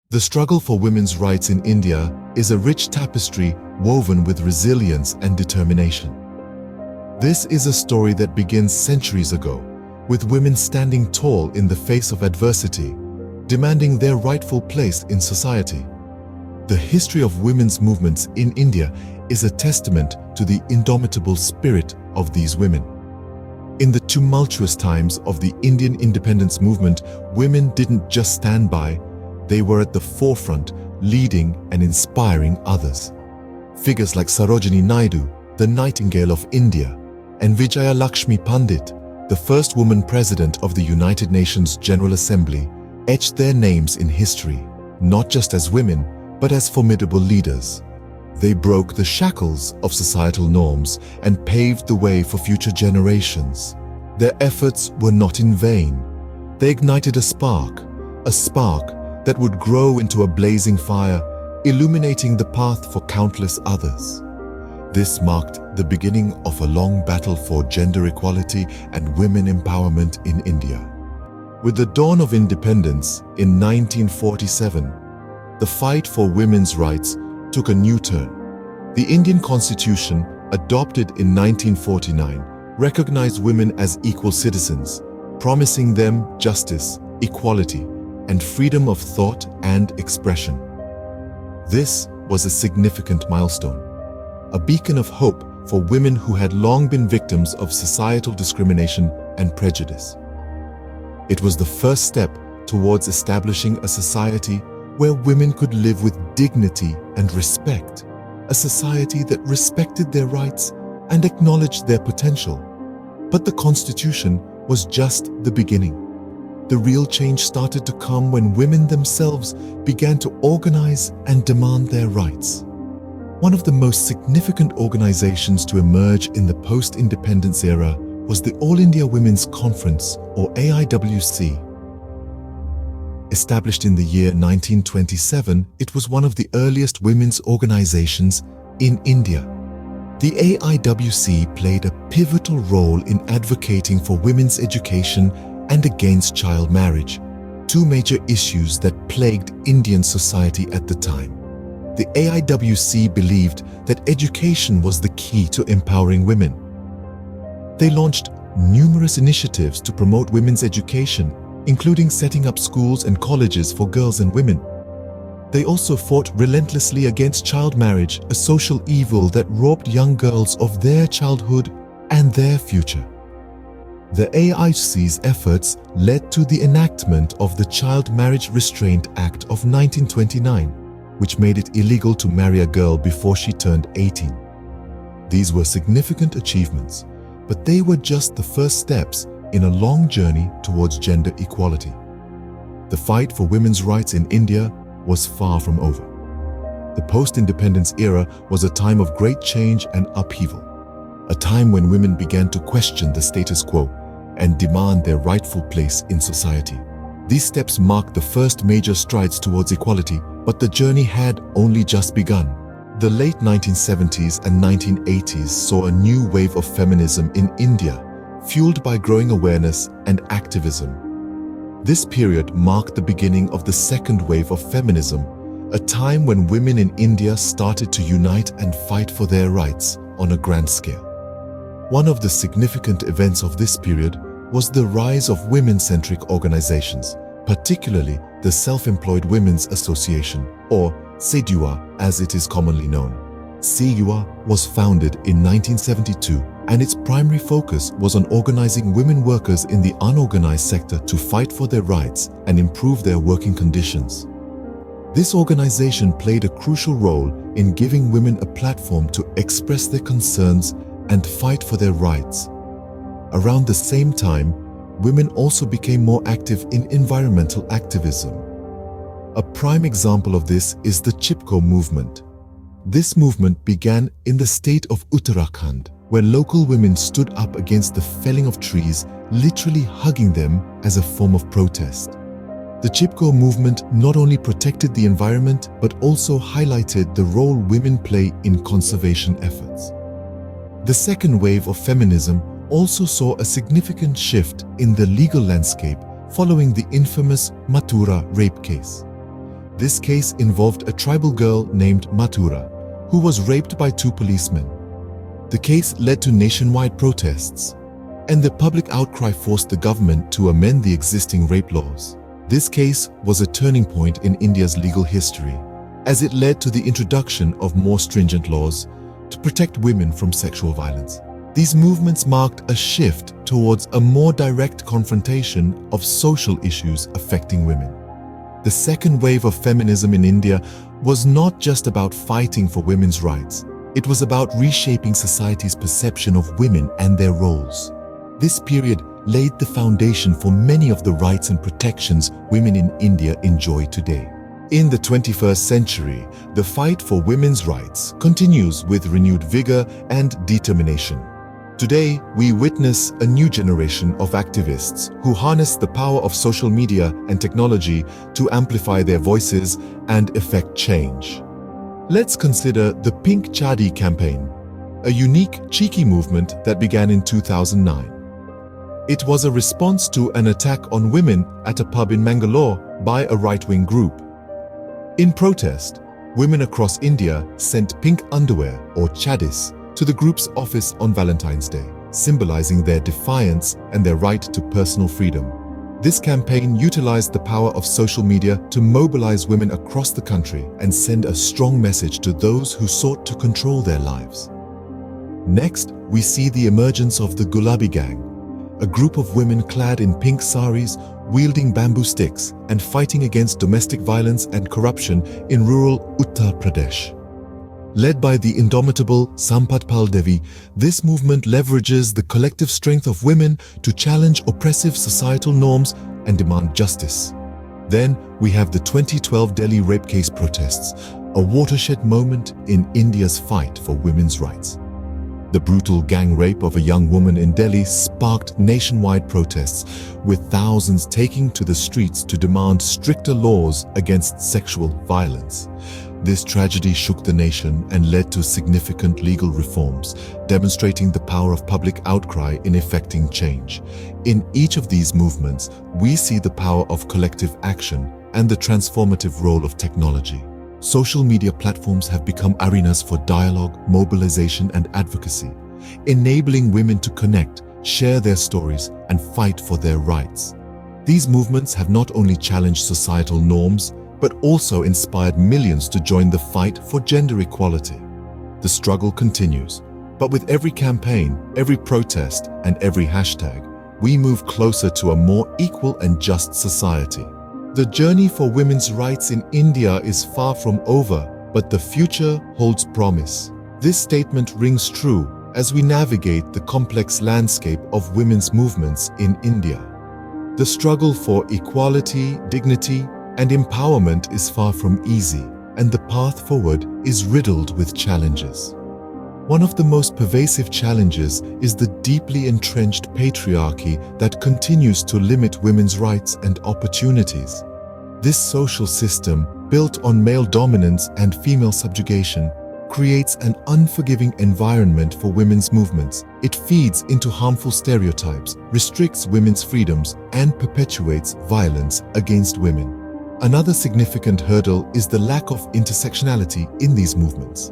The struggle for women's rights in India is a rich tapestry woven with resilience and determination. This is a story that begins centuries ago, with women standing tall in the face of adversity, demanding their rightful place in society. The history of women's movements in India is a testament to the indomitable spirit of these women. In the tumultuous times of the Indian independence movement, women didn't just stand by, they were at the forefront, leading and inspiring others. Figures like Sarojini Naidu, the Nightingale of India, and Vijaya Lakshmi Pandit, the first woman president of the United Nations General Assembly, etched their names in history, not just as women, but as formidable leaders. They broke the shackles of societal norms and paved the way for future generations. Their efforts were not in vain. They ignited a spark that would grow into a blazing fire, illuminating the path for countless others. This marked the beginning of a long battle for gender equality and women empowerment in India. With the dawn of independence in 1947, the fight for women's rights took a new turn. The Indian Constitution, adopted in 1949, recognized women as equal citizens, promising them justice, equality, and freedom of thought and expression. This was a significant milestone, a beacon of hope for women who had long been victims of societal discrimination and prejudice. It was the first step towards establishing a society where women could live with dignity and respect, a society that respected their rights and acknowledged their potential. But the Constitution was just the beginning. The real change started to come when women themselves began to organize and demand their rights. One of the most significant organizations to emerge in the post-independence era was the All India Women's Conference, or AIWC. Established in the year 1927, it was one of the earliest women's organizations in India. The AIWC played a pivotal role in advocating for women's education and against child marriage, two major issues that plagued Indian society at the time. The AIWC believed that education was the key to empowering women. They launched numerous initiatives to promote women's education, including setting up schools and colleges for girls and women. They also fought relentlessly against child marriage, a social evil that robbed young girls of their childhood and their future. The AIWC's efforts led to the enactment of the Child Marriage Restraint Act of 1929, which made it illegal to marry a girl before she turned 18. These were significant achievements, but they were just the first steps in a long journey towards gender equality. The fight for women's rights in India was far from over. The post-independence era was a time of great change and upheaval, a time when women began to question the status quo and demand their rightful place in society. These steps marked the first major strides towards equality, but the journey had only just begun. The late 1970s and 1980s saw a new wave of feminism in India, fueled by growing awareness and activism. This period marked the beginning of the second wave of feminism, a time when women in India started to unite and fight for their rights on a grand scale. One of the significant events of this period was the rise of women-centric organizations, particularly the Self-Employed Women's Association, or CEDUA as it is commonly known. CEDUA was founded in 1972, and its primary focus was on organizing women workers in the unorganized sector to fight for their rights and improve their working conditions. This organization played a crucial role in giving women a platform to express their concerns and fight for their rights. Around the same time, women also became more active in environmental activism. A prime example of this is the Chipko movement. This movement began in the state of Uttarakhand, where local women stood up against the felling of trees, literally hugging them as a form of protest. The Chipko movement not only protected the environment but also highlighted the role women play in conservation efforts. The second wave of feminism also saw a significant shift in the legal landscape following the infamous Mathura rape case. This case involved a tribal girl named Mathura, who was raped by 2 policemen. The case led to nationwide protests, and the public outcry forced the government to amend the existing rape laws. This case was a turning point in India's legal history, as it led to the introduction of more stringent laws to protect women from sexual violence. These movements marked a shift towards a more direct confrontation of social issues affecting women. The second wave of feminism in India was not just about fighting for women's rights. It was about reshaping society's perception of women and their roles. This period laid the foundation for many of the rights and protections women in India enjoy today. In the 21st century, the fight for women's rights continues with renewed vigor and determination. Today, we witness a new generation of activists who harness the power of social media and technology to amplify their voices and effect change. Let's consider the Pink Chadi campaign, a unique, cheeky movement that began in 2009. It was a response to an attack on women at a pub in Mangalore by a right-wing group. In protest, women across India sent pink underwear, or chadis, to the group's office on Valentine's Day, symbolizing their defiance and their right to personal freedom. This campaign utilized the power of social media to mobilize women across the country and send a strong message to those who sought to control their lives. Next, we see the emergence of the Gulabi Gang, a group of women clad in pink saris, wielding bamboo sticks and fighting against domestic violence and corruption in rural Uttar Pradesh. Led by the indomitable Sampatpal Devi, this movement leverages the collective strength of women to challenge oppressive societal norms and demand justice. Then we have the 2012 Delhi rape case protests, a watershed moment in India's fight for women's rights. The brutal gang rape of a young woman in Delhi sparked nationwide protests, with thousands taking to the streets to demand stricter laws against sexual violence. This tragedy shook the nation and led to significant legal reforms, demonstrating the power of public outcry in effecting change. In each of these movements, we see the power of collective action and the transformative role of technology. Social media platforms have become arenas for dialogue, mobilization, and advocacy, enabling women to connect, share their stories, and fight for their rights. These movements have not only challenged societal norms, but also inspired millions to join the fight for gender equality. The struggle continues, but with every campaign, every protest, and every hashtag, we move closer to a more equal and just society. The journey for women's rights in India is far from over, but the future holds promise. This statement rings true as we navigate the complex landscape of women's movements in India. The struggle for equality, dignity, and empowerment is far from easy, and the path forward is riddled with challenges. One of the most pervasive challenges is the deeply entrenched patriarchy that continues to limit women's rights and opportunities. This social system, built on male dominance and female subjugation, creates an unforgiving environment for women's movements. It feeds into harmful stereotypes, restricts women's freedoms, and perpetuates violence against women. Another significant hurdle is the lack of intersectionality in these movements.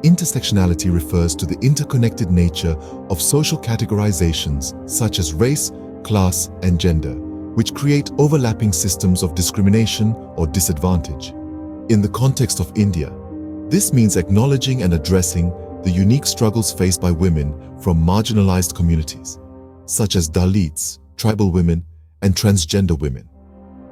Intersectionality refers to the interconnected nature of social categorizations such as race, class, and gender, which create overlapping systems of discrimination or disadvantage. In the context of India, this means acknowledging and addressing the unique struggles faced by women from marginalized communities, such as Dalits, tribal women, and transgender women.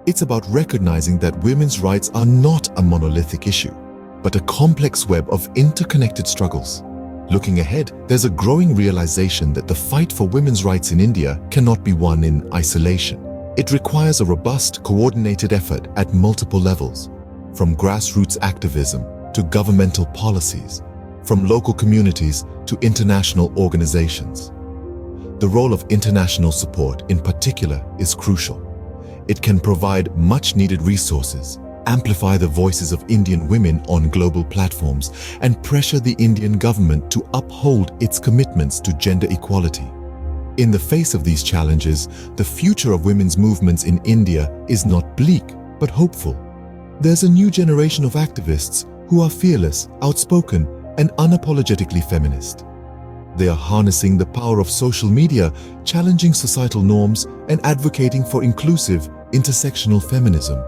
It's about recognizing that women's rights are not a monolithic issue, but a complex web of interconnected struggles. Looking ahead, there's a growing realization that the fight for women's rights in India cannot be won in isolation. It requires a robust, coordinated effort at multiple levels, from grassroots activism to governmental policies, from local communities to international organizations. The role of international support, in particular, is crucial. It can provide much-needed resources, amplify the voices of Indian women on global platforms, and pressure the Indian government to uphold its commitments to gender equality. In the face of these challenges, the future of women's movements in India is not bleak, but hopeful. There's a new generation of activists who are fearless, outspoken, and unapologetically feminist. They are harnessing the power of social media, challenging societal norms, and advocating for inclusive, intersectional feminism.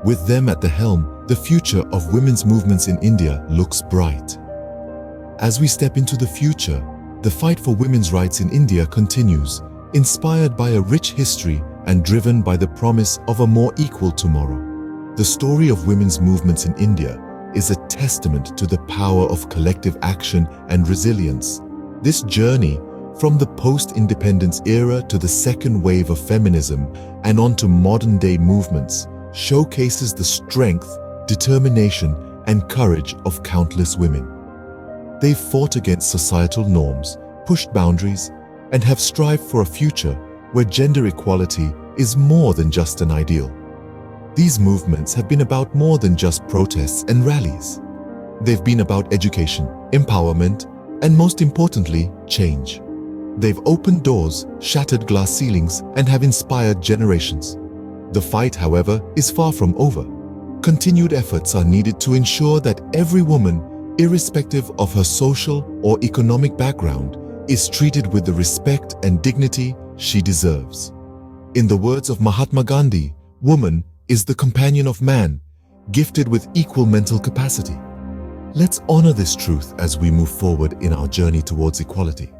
With them at the helm, the future of women's movements in India looks bright. As we step into the future, the fight for women's rights in India continues, inspired by a rich history and driven by the promise of a more equal tomorrow. The story of women's movements in India is a testament to the power of collective action and resilience. This journey, from the post-independence era to the second wave of feminism and on to modern-day movements, showcases the strength, determination, and courage of countless women. They've fought against societal norms, pushed boundaries, and have strived for a future where gender equality is more than just an ideal. These movements have been about more than just protests and rallies. They've been about education, empowerment, and most importantly, change. They've opened doors, shattered glass ceilings, and have inspired generations. The fight, however, is far from over. Continued efforts are needed to ensure that every woman, irrespective of her social or economic background, is treated with the respect and dignity she deserves. In the words of Mahatma Gandhi, woman is the companion of man, gifted with equal mental capacity. Let's honor this truth as we move forward in our journey towards equality.